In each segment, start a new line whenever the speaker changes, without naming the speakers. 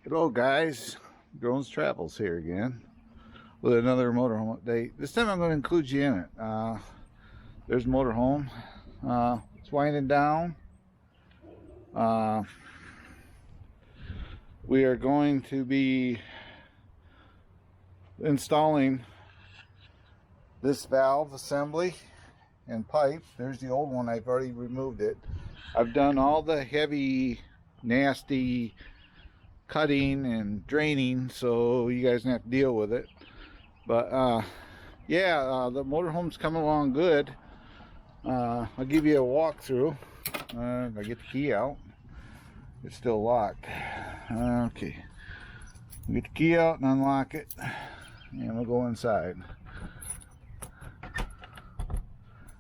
Hello guys, Drones Travels here again with another motorhome update. This time I'm going to include you in it. There's motorhome. It's winding down. We are going to be installing this valve assembly and pipe. There's the old one. I've already removed it. I've done all the heavy, nasty cutting and draining, so you guys don't have to deal with it. But yeah, the motorhome's coming along good. I'll give you a walkthrough. I get the key out. It's still locked. Okay, we'll get the key out and unlock it, and we'll go inside.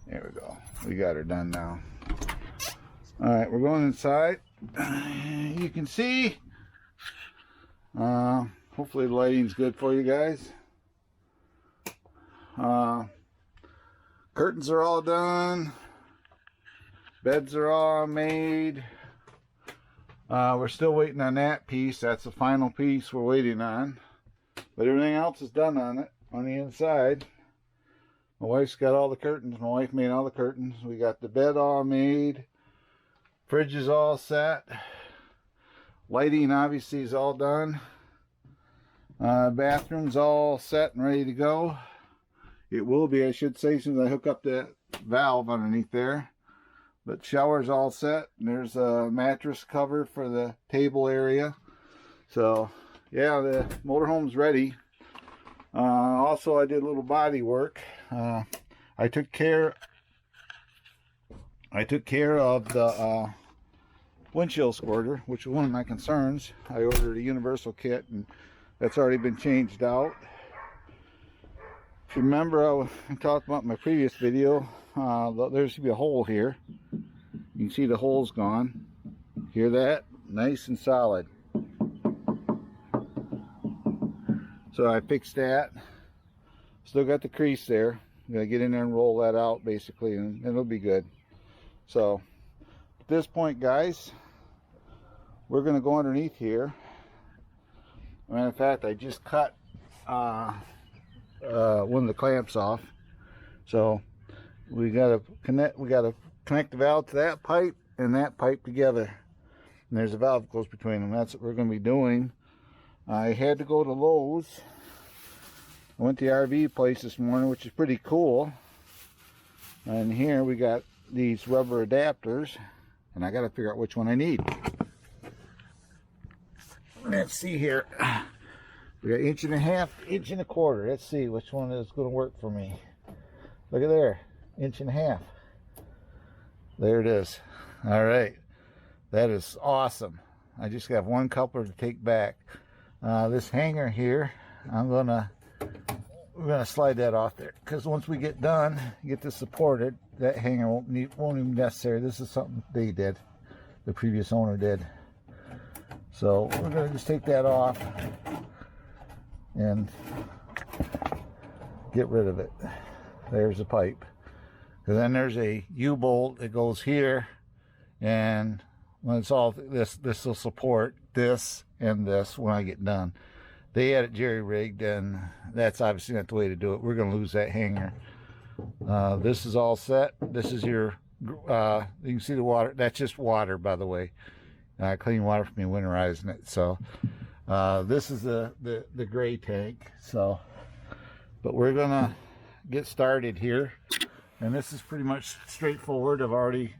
There we go. We got her done now. All right, we're going inside. You can see. Hopefully the lighting's good for you guys. Curtains are all done. Beds are all made. We're still waiting on that piece. That's the final piece we're waiting on. But everything else is done on it, on the inside. My wife's got all the curtains. My wife made all the curtains. We got the bed all made. Fridge is all set. Lighting obviously is all done. Bathroom's all set and ready to go. It will be, I should say, as soon as I hook up that valve underneath there. But shower's all set. And there's a mattress cover for the table area. So yeah, the motorhome's ready. Also, I did a little body work. I took care of the windshield squirter, which was one of my concerns. I ordered a universal kit, and that's already been changed out. If you remember, I talked about in my previous video, there should be a hole here. You can see the hole's gone. Hear that? Nice and solid. So I fixed that. Still got the crease there. I'm gonna get in there and roll that out basically, and it'll be good. So at this point, guys, we're gonna go underneath here. Matter of fact, I just cut one of the clamps off. So we gotta connect the valve to that pipe and that pipe together. And there's a valve that goes between them. That's what we're gonna be doing. I had to go to Lowe's. I went to the RV place this morning, which is pretty cool. And here we got these rubber adapters, and I got to figure out which one I need. Let's see here. We got 1.5 inch, 1.25 inch. Let's see which one is going to work for me. Look at there, 1.5 inch. There it is. All right, that is awesome. I just got one coupler to take back. This hanger here, we're gonna slide that off there, because once we get done, get this supported, that hanger won't even be necessary. This is something they did, the previous owner did. So we're gonna just take that off and get rid of it. There's a pipe. And then there's a U-bolt that goes here, and when it's all this will support this and this when I get done. They had it jerry-rigged, and that's obviously not the way to do it. We're going to lose that hanger. This is all set. This is your, you can see the water. That's just water, by the way. Clean water from me winterizing it. So this is the gray tank. So, but we're going to get started here. And this is pretty much straightforward. I've already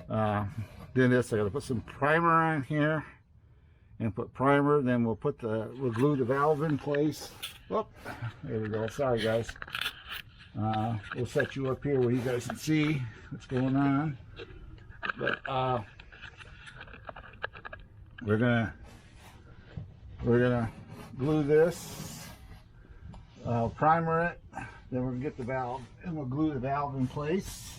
done this. I got to put some primer on here. And put primer, then we'll glue the valve in place. Whoop, there we go. Sorry guys. We'll set you up here where you guys can see what's going on. But we're gonna glue this, primer it, then we're gonna get the valve, and we'll glue the valve in place.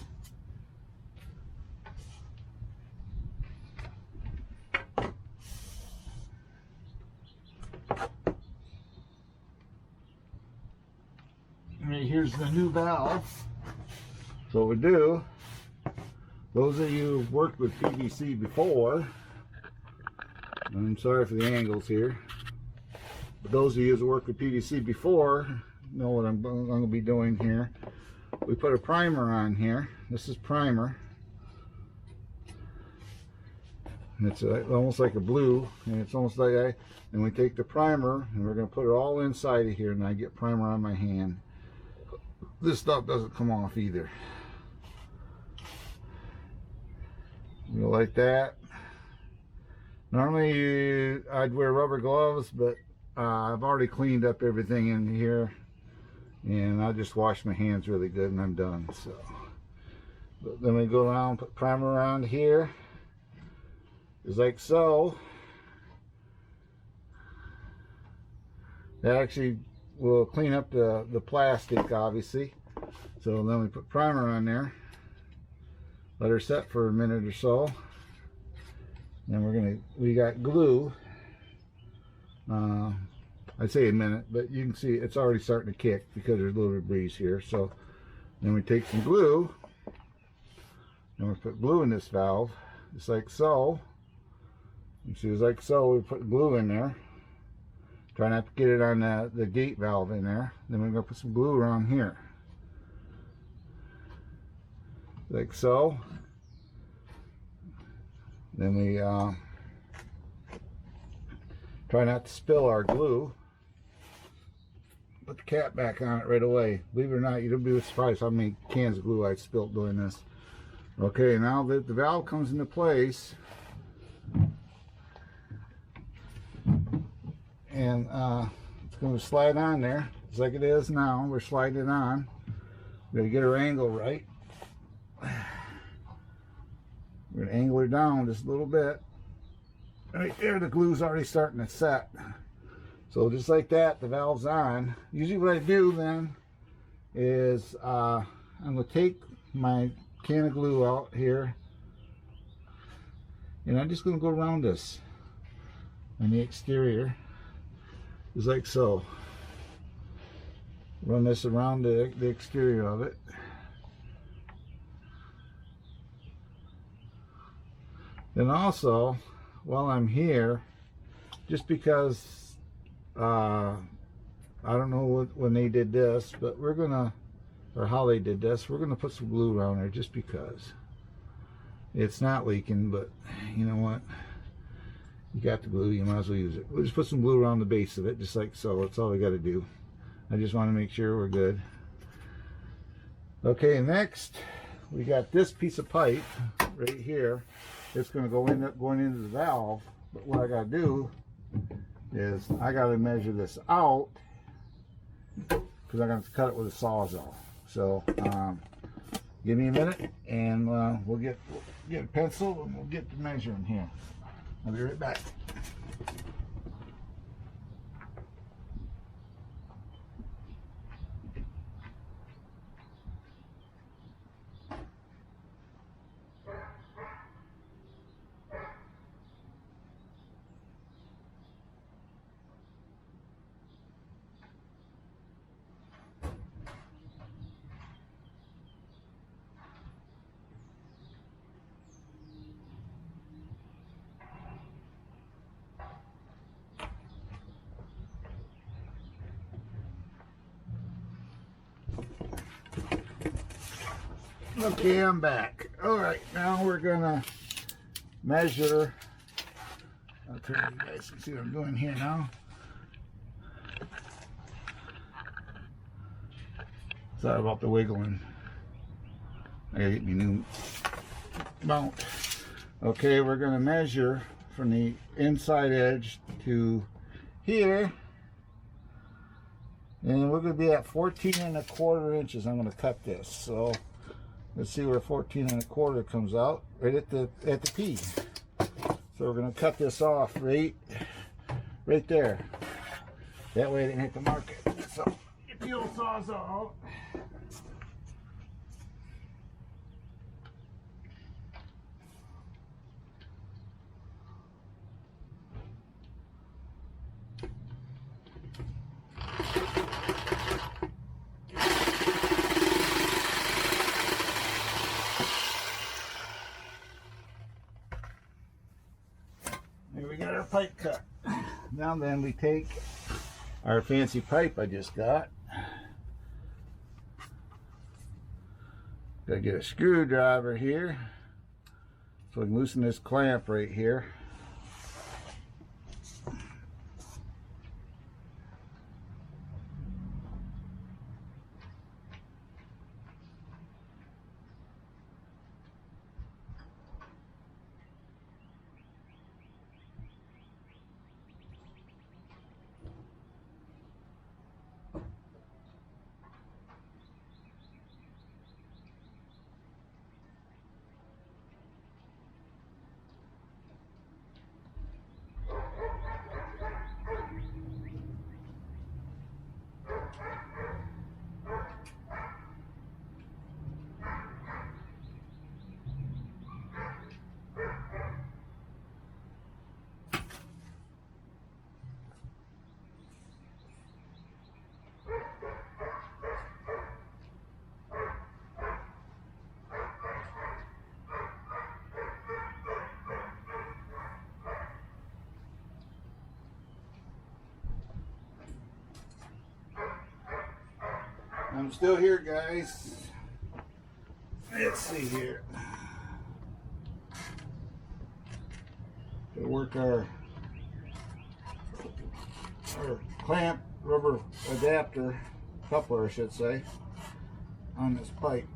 Here's the new valve. So what we do, those of you who've worked with PVC before, I'm sorry for the angles here. But those of you who worked with PVC before know what I'm going to be doing here. We put a primer on here. This is primer. And it's almost like a blue, and it's almost like that. And we take the primer and we're going to put it all inside of here, and I get primer on my hand. This stuff doesn't come off either. You know, like that. Normally I'd wear rubber gloves, but I've already cleaned up everything in here, and I'll just wash my hands really good and I'm done. So but then we go around, put primer around here, just like so. That actually will clean up the plastic, obviously. So then we put primer on there, let her set for a minute or so. Then we got glue. I'd say a minute, but you can see it's already starting to kick because there's a little bit of breeze here. So then we take some glue and we put glue in this valve, just like so. You see, it's like so. We put glue in there. Try not to get it on the gate valve in there. Then we're going to put some glue around here, like so. Then we try not to spill our glue. Put the cap back on it right away. Believe it or not, you'll be surprised how many cans of glue I spilled doing this. Okay, now that the valve comes into place, and it's going to slide on there just like it is now. We're sliding it on. We're going to get her angle right. We're going to angle her down just a little bit. Right there, the glue's already starting to set. So just like that, the valve's on. Usually what I do then is I'm going to take my can of glue out here, and I'm just going to go around this on the exterior, just like so. Run this around the exterior of it. Then also, while I'm here, just because I don't know when they did this, but we're gonna, or how they did this, we're gonna put some glue around there just because. It's not leaking, but you know what? You got the glue, you might as well use it. We'll just put some glue around the base of it, just like so. That's all we got to do. I just want to make sure we're good. Okay, next we got this piece of pipe right here. It's going to go going into the valve, but what I got to do is I got to measure this out because I'm going to cut it with a sawzall. So give me a minute, and we'll get a pencil and we'll get the measuring here. I'll be right back. Okay, I'm back. All right, now we're gonna measure. I'll turn you guys can see what I'm doing here now. Sorry about the wiggling. I gotta get my new mount. Okay, we're gonna measure from the inside edge to here, and we're gonna be at 14¼ inches. I'm gonna cut this. So let's see where 14¼ comes out, right at the P. So we're going to cut this off right there. That way I didn't hit the market. So get the old sawzall. pipe cut. Now then, we take our fancy pipe I just got. Gotta get a screwdriver here so we can loosen this clamp right here. I'm still here, guys. Let's see here. Gonna work our clamp rubber adapter, coupler I should say, on this pipe.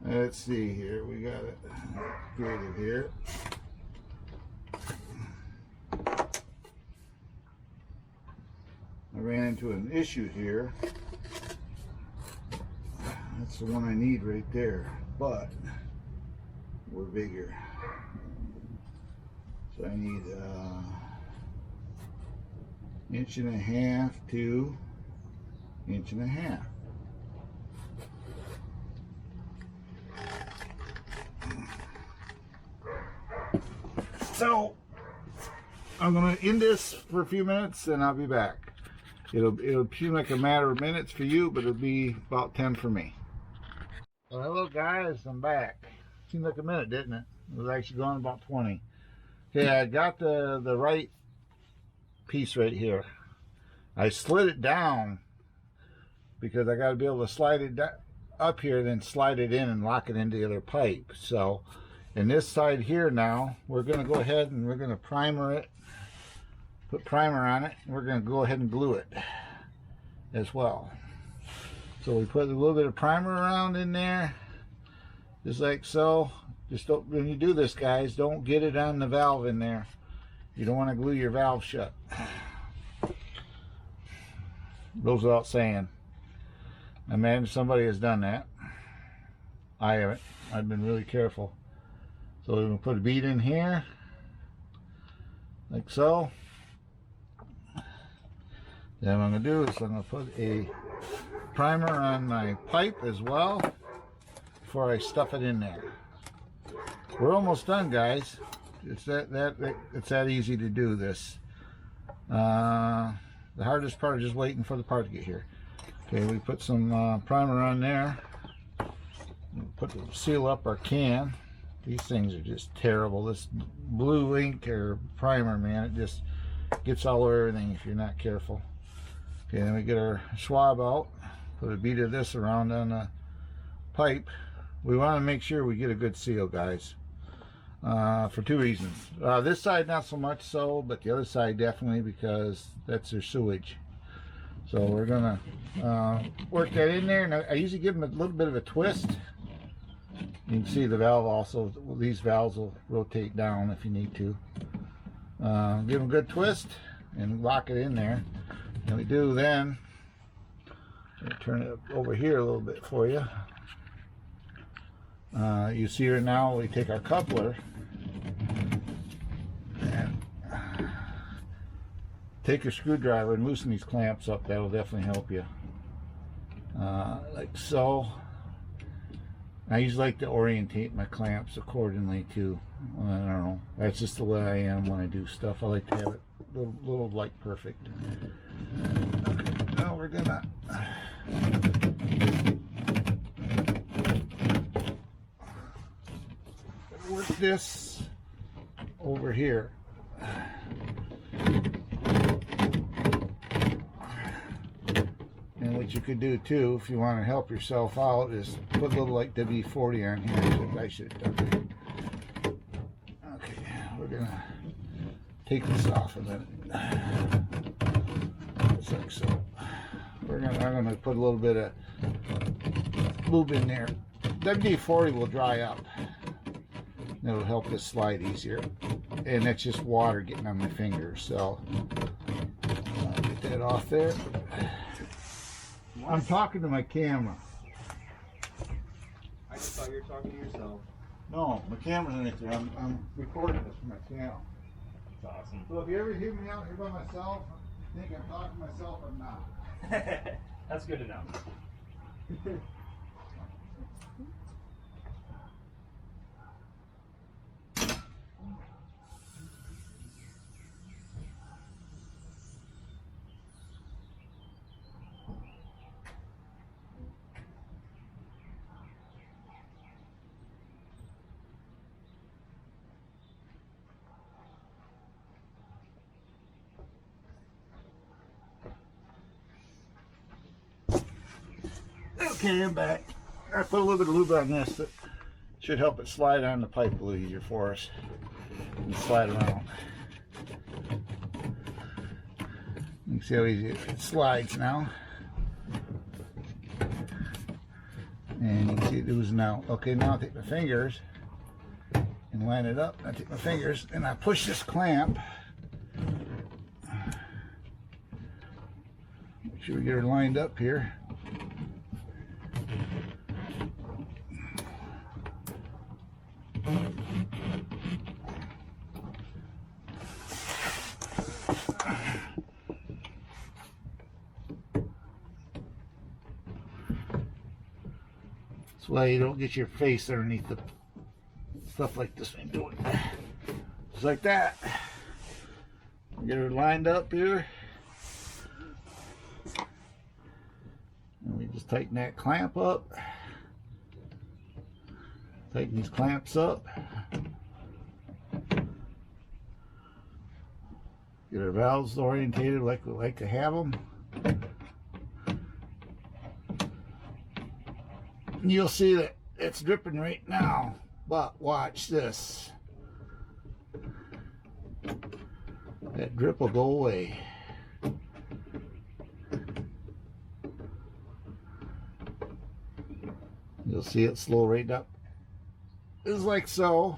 Let's see here, we got it graded here. I ran into an issue here. That's the one I need right there, but we're bigger. So I need 1.5 to 1.5 inches. So I'm gonna end this for a few minutes and I'll be back. It'll seem like a matter of minutes for you, but it'll be about 10 for me. Well, hello guys, I'm back. Seemed like a minute, didn't it? It was actually going about 20. Okay, I got the right piece right here. I slid it down because I got to be able to slide it up here, then slide it in and lock it into the other pipe. So in this side here now, we're going to go ahead and we're going to primer it, put primer on it, and we're going to go ahead and glue it as well. So we put a little bit of primer around in there, just like so. Just don't, when you do this, guys, don't get it on the valve in there. You don't want to glue your valve shut. Goes without saying. I imagine somebody has done that. I haven't. I've been really careful. So we're going to put a bead in here, like so. Then what I'm going to do is I'm going to put a primer on my pipe as well before I stuff it in there. We're almost done, guys. It's that easy to do this. The hardest part is just waiting for the part to get here. Okay, we put some primer on there. Put the seal up our can. These things are just terrible. This blue ink or primer, man, it just gets all over everything if you're not careful. Okay, then we get our swab out, put a bead of this around on the pipe. We want to make sure we get a good seal, guys, for two reasons. This side not so much so, but the other side definitely, because that's their sewage. So we're gonna work that in there, and I usually give them a little bit of a twist. You can see the valve also, these valves will rotate down if you need to. Give them a good twist and lock it in there. And we do then, turn it over here a little bit for you. You see here now, we take our coupler and take a screwdriver and loosen these clamps up. That'll definitely help you. like so. I usually like to orientate my clamps accordingly too. I don't know. That's just the way I am when I do stuff. I like to have it little like perfect. Okay, now we're gonna work this over here. And what you could do too, if you want to help yourself out, is put a little like WD-40 on here. I should have done that. Okay, we're gonna take this off a minute. Just like so. I'm gonna put a little bit of lube in there. WD-40 will dry up. It'll help this slide easier. And that's just water getting on my fingers. So I'll get that off there. I'm talking to my camera.
I just thought you were talking to yourself.
No, my camera's right there. I'm recording this from my camera.
That's awesome.
So if you ever hear me out here by myself, you think I'm talking to myself, I'm not.
That's good to know.
Okay, I'm back. I put a little bit of lube on this. That should help it slide on the pipe a little easier for us. And slide around. You can see how easy it slides now. And you can see it oozing out. Okay, now I take my fingers and line it up. I take my fingers and I push this clamp. Make sure we get her lined up here. That's why you don't get your face underneath the stuff like this when you do it. Just like that. Get her lined up here. And we just tighten that clamp up. Tighten these clamps up. Get our valves orientated like we like to have them. And you'll see that it's dripping right now, but watch this. That drip will go away. You'll see it slow right up. It's like so.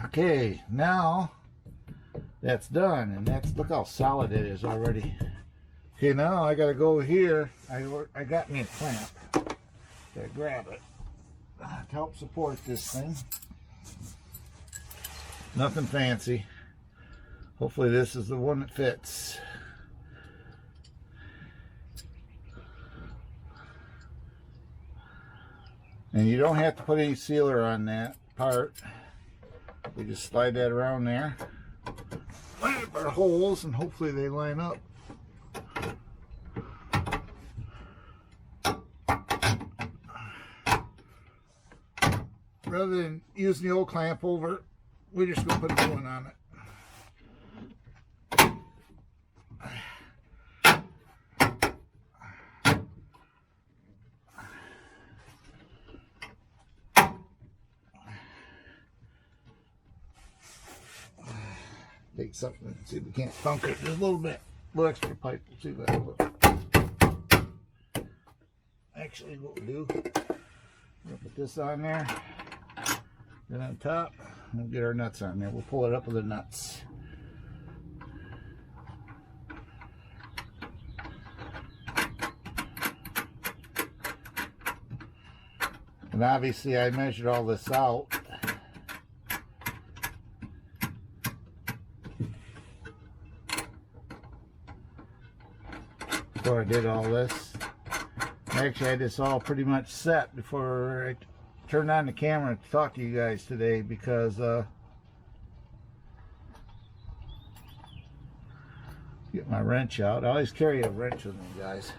Okay, now that's done, and that's, look how solid it is already. Okay, now I gotta go here. I got me a clamp. Gotta grab it to help support this thing. Nothing fancy. Hopefully this is the one that fits. And you don't have to put any sealer on that part. We just slide that around there. Line up our holes and hopefully they line up. Rather than using the old clamp over, we're just going to put a new one on it. Take something, see if we can't thunk it just a little bit. A little extra pipe, we'll see what that'll look. Actually, what we'll do, we'll put this on there, then on top, we'll get our nuts on there. We'll pull it up with the nuts. And obviously I measured all this out. Before I did all this. Actually, I had this all pretty much set before I turned on the camera to talk to you guys today, because get my wrench out. I always carry a wrench with me, guys.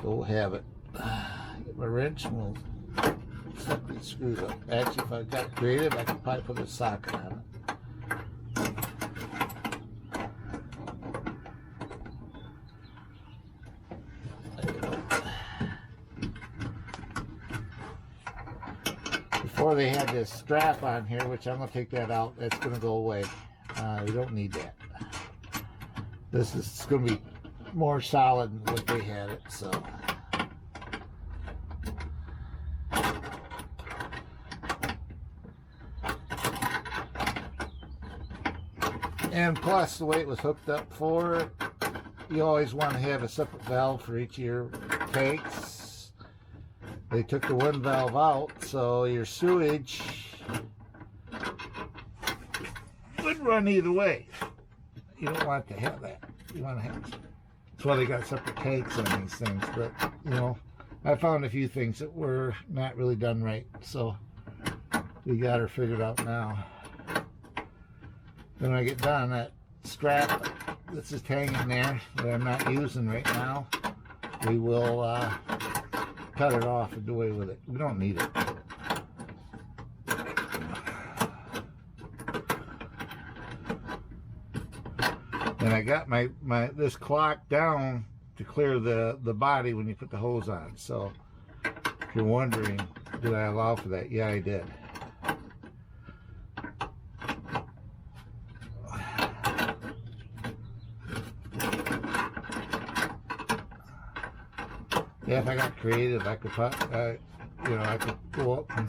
Go have it. Get my wrench and we'll set these screws up. Actually, if I got creative, I could probably put a socket on it. Before they had this strap on here, which I'm going to take that out. That's going to go away. We don't need that. This is going to be more solid than what they had it, so. And plus, the way it was hooked up for it, you always want to have a separate valve for each of your tanks. They took the one valve out, so your sewage would run either way. You don't want to have that. You want to have. That's why they got separate tanks on these things. But you know, I found a few things that were not really done right, so we got her figured out now. Then when I get done, that strap that's just hanging there that I'm not using right now, we will cut it off and do away with it. We don't need it. And I got my this clock down to clear the body when you put the hose on. So if you're wondering, did I allow for that? Yeah, I did. Yeah, if I got creative, I could put, you know, I could go up and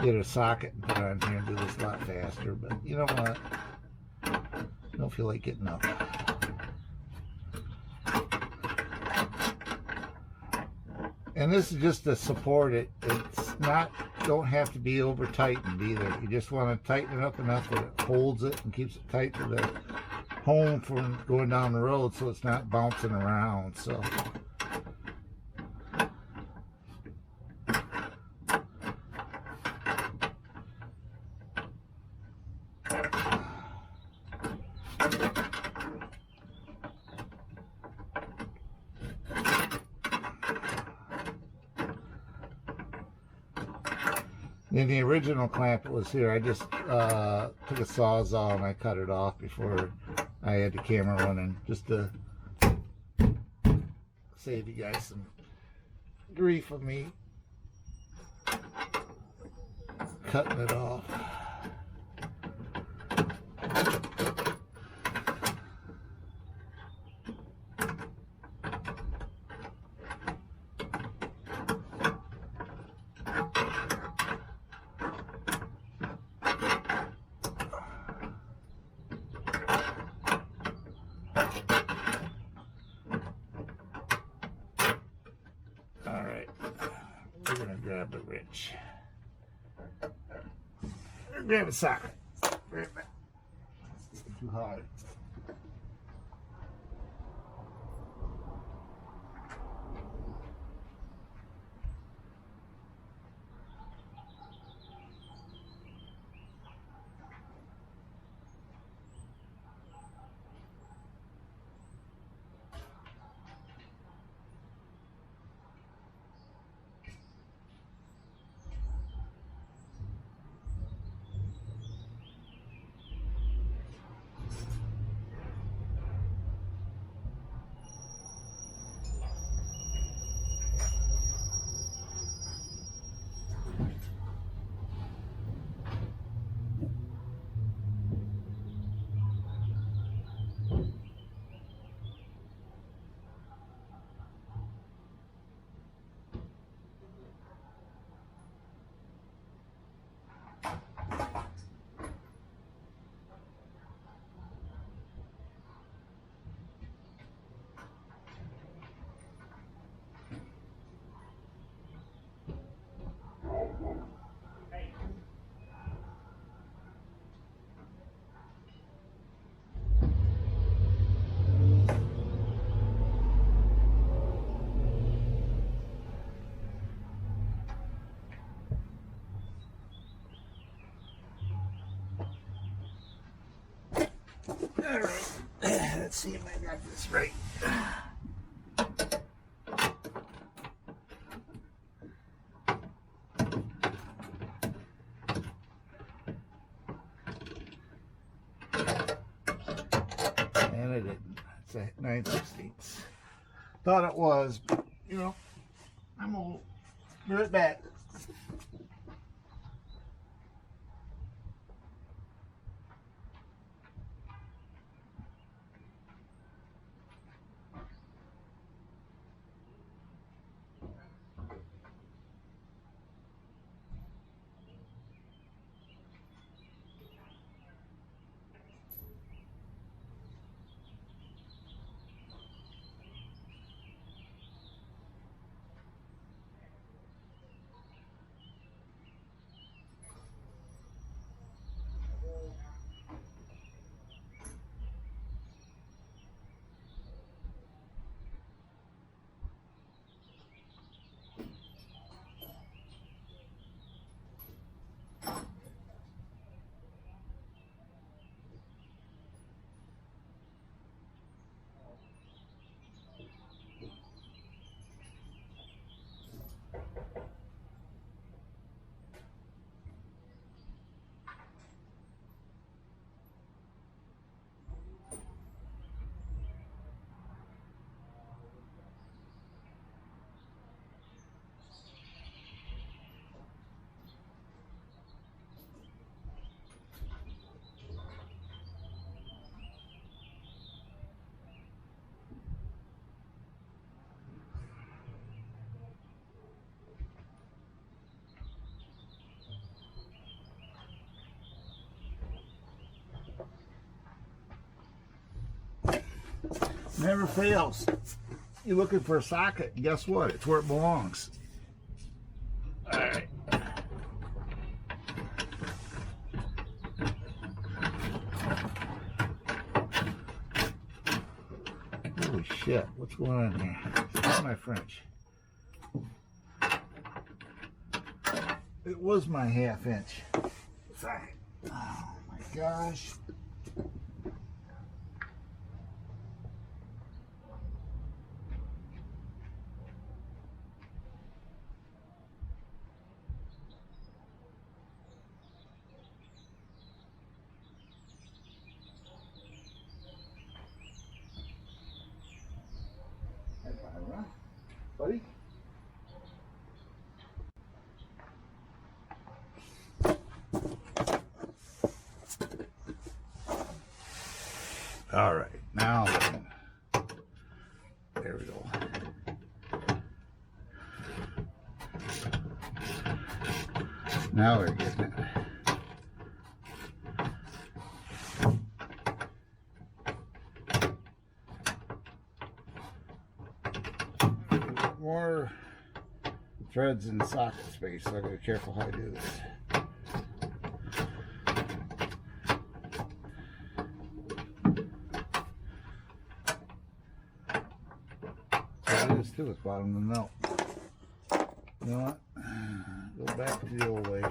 get a socket and put it on here and do this a lot faster. But you know what? I don't feel like getting up. And this is just to support it. It's not, don't have to be over tightened either. You just want to tighten it up enough that it holds it and keeps it tight to the home from going down the road, so it's not bouncing around. So. In the original clamp that was here, I just took a Sawzall and I cut it off before I had the camera running, just to save you guys some grief of me cutting it off. We're gonna grab the wrench. Grab a socket. Grab that. It's too hard. All right, let's see if I got this right. And I didn't. It's a 9/16. Thought it was, but, you know, I'm gonna do it back. Never fails. You're looking for a socket, guess what? It's where it belongs. All right. Holy shit, what's going on here? That's my French. It was my 1/2 inch. Sorry. Oh my gosh. Buddy? All right, now there we go. Now we're getting it. More threads in socket space, so I gotta be careful how I do this. It is too, it's bottom of the melt. You know what? Go back to the old way.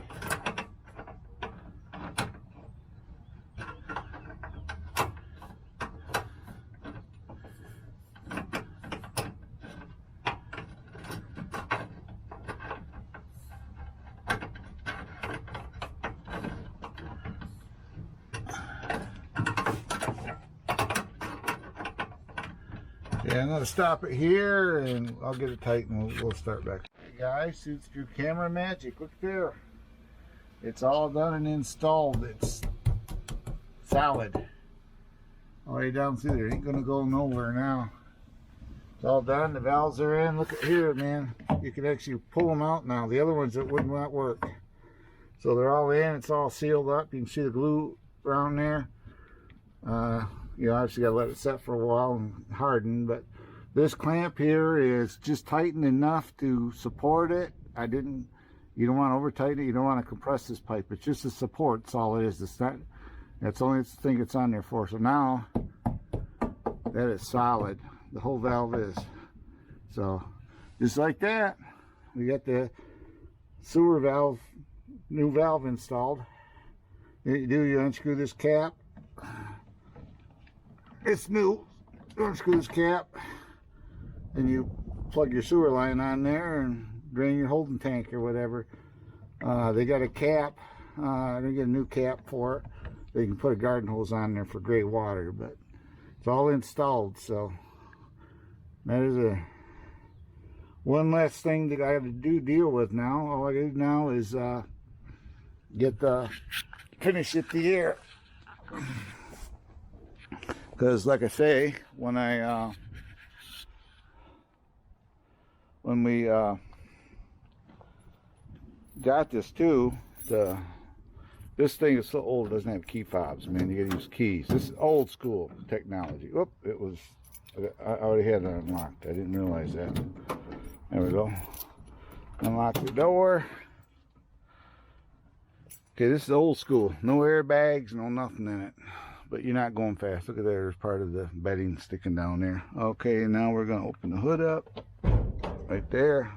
Yeah, I'm gonna stop it here and I'll get it tight and we'll start back. Hey guys, Suit Screw Camera Magic, look there. It's all done and installed. It's solid. All the way down through there. Ain't gonna go nowhere now. It's all done, the valves are in. Look at here, man. You can actually pull them out now. The other ones that would not work. So they're all in, it's all sealed up. You can see the glue around there. You obviously got to let it set for a while and harden, but this clamp here is just tightened enough to support it. You don't want to over tighten it, you don't want to compress this pipe. It's just a support, that's all it is. It's not, that's the only thing it's on there for. So now that is solid, the whole valve is. So just like that, we got the sewer valve, new valve installed. You unscrew this cap, it's new. Unscrew this cap, and you plug your sewer line on there and drain your holding tank or whatever. They got a cap. They get a new cap for it. They can put a garden hose on there for gray water, but it's all installed. So that is a one last thing that I have to deal with now. All I do now is finish it the air. Because like I say, when we got this too, this thing is so old it doesn't have key fobs, man. You gotta use keys. This is old school technology. Whoop, I already had it unlocked. I didn't realize that. There we go. Unlock the door. Okay, this is old school. No airbags, no nothing in it. But you're not going fast. Look at there, there's part of the bedding sticking down there. Okay, now we're gonna open the hood up. Right there.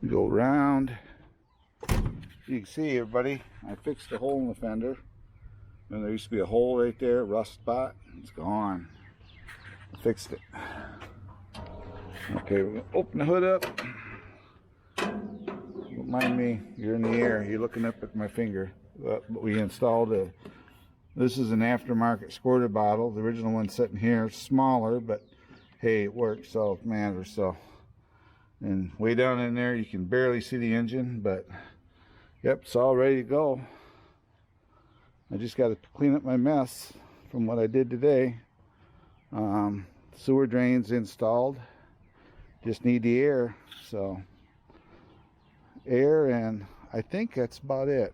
We go around. You can see, everybody, I fixed the hole in the fender. And there used to be a hole right there, rust spot. It's gone. I fixed it. Okay, we're gonna open the hood up. Don't mind me, you're in the air, you're looking up at my finger. But we installed this is an aftermarket squirter bottle. The original one's sitting here, it's smaller, but hey, it works, so it matters. So, and way down in there, you can barely see the engine, but yep, it's all ready to go. I just got to clean up my mess from what I did today. Sewer drains installed. Just need the air. So air, and I think that's about it.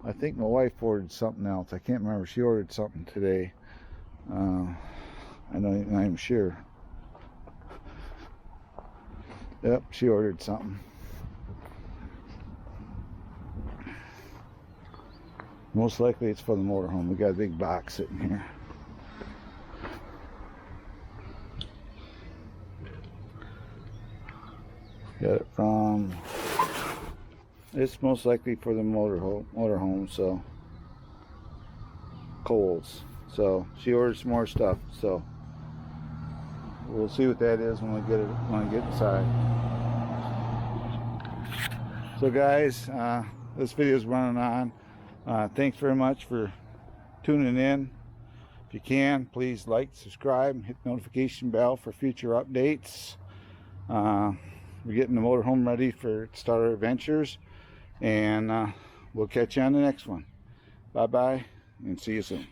I think my wife ordered something else. I can't remember. She ordered something today. I'm sure. Yep, she ordered something. Most likely it's for the motorhome. We got a big box sitting here. Got it from, it's most likely for the motorhome, so Kohl's. So she ordered some more stuff, so we'll see what that is when I get inside. So guys, this video is running on. Thanks very much for tuning in. If you can, please like, subscribe, and hit the notification bell for future updates. We're getting the motorhome ready for start our adventures, and we'll catch you on the next one. Bye bye, and see you soon.